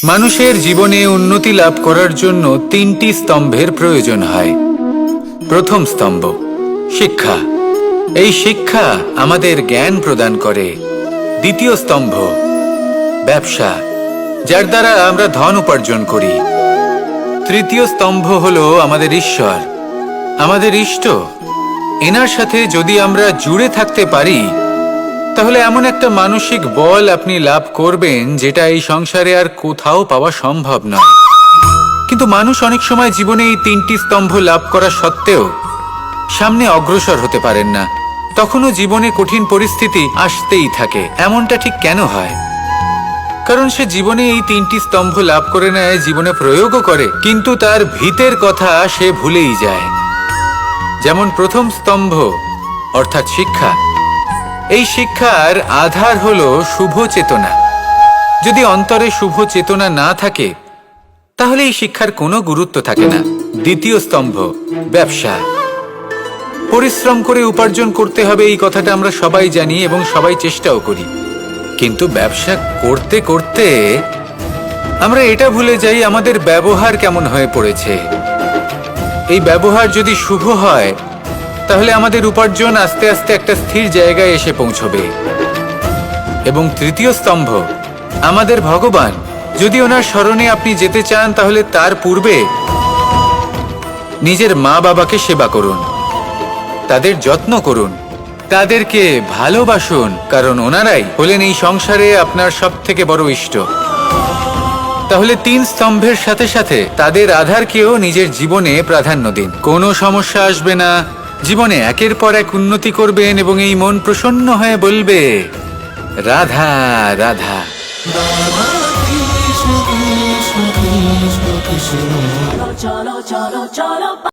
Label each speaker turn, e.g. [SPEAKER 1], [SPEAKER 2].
[SPEAKER 1] মানুষের জীবনে উন্নতি লাভ করার জন্য তিনটি স্তম্ভের প্রয়োজন হয়। প্রথম স্তম্ভ শিক্ষা। এই শিক্ষা আমাদের জ্ঞান প্রদান করে। দ্বিতীয় স্তম্ভ ব্যবসা, যার দ্বারা আমরা ধন উপার্জন করি। তৃতীয় স্তম্ভ হলো আমাদের ঈশ্বর, আমাদের ইষ্ট। এনার সাথে যদি আমরা জুড়ে থাকতে পারি তাহলে এমন একটা মানসিক বল আপনি লাভ করবেন যেটা এই সংসারে আর কোথাও পাওয়া সম্ভব নয়। কিন্তু মানুষ অনেক সময় জীবনে এই তিনটি স্তম্ভ লাভ করা সত্ত্বেও সামনে অগ্রসর হতে পারেন না। তখনও জীবনে কঠিন পরিস্থিতি আসতেই থাকে। এমনটা ঠিক কেন হয়? কারণ সে জীবনে এই তিনটি স্তম্ভ লাভ করে নেয়, জীবনে প্রয়োগও করে, কিন্তু তার ভিতের কথা সে ভুলেই যায়। যেমন প্রথম স্তম্ভ অর্থাৎ শিক্ষা। এই শিক্ষার আধার হলো শুভ চেতনা। যদি অন্তরে শুভ চেতনা না থাকে তাহলে এই শিক্ষার কোনো গুরুত্ব থাকে না। দ্বিতীয় স্তম্ভ ব্যবসা। পরিশ্রম করে উপার্জন করতে হবে, এই কথাটা আমরা সবাই জানি এবং সবাই চেষ্টাও করি। কিন্তু ব্যবসা করতে করতে আমরা এটা ভুলে যাই আমাদের ব্যবহার কেমন হয়ে পড়েছে। এই ব্যবহার যদি শুভ হয় তাহলে আমাদের উপার্জন আস্তে আস্তে একটা স্থির জায়গায় এসে পৌঁছবে। এবং তৃতীয় স্তম্ভ আমাদের ভগবান। যদি ওনার শরণে আপনি যেতে চান তাহলে তার পূর্বে নিজের মা বাবাকে সেবা করুন, তাদের যত্ন করুন, তাদেরকে ভালোবাসুন, কারণ ওনারাই হলেন এই সংসারে আপনার সবথেকে বড় ইষ্ট। তাহলে তিন স্তম্ভের সাথে সাথে তাদের আধারকেও নিজের জীবনে প্রাধান্য দিন। কোনো সমস্যা আসবে না, জীবনে একের পর এক উন্নতি করবেন এবং এই মন প্রসন্ন হয়ে বলবে রাধা রাধা।
[SPEAKER 2] চলো চলো চলো চলো।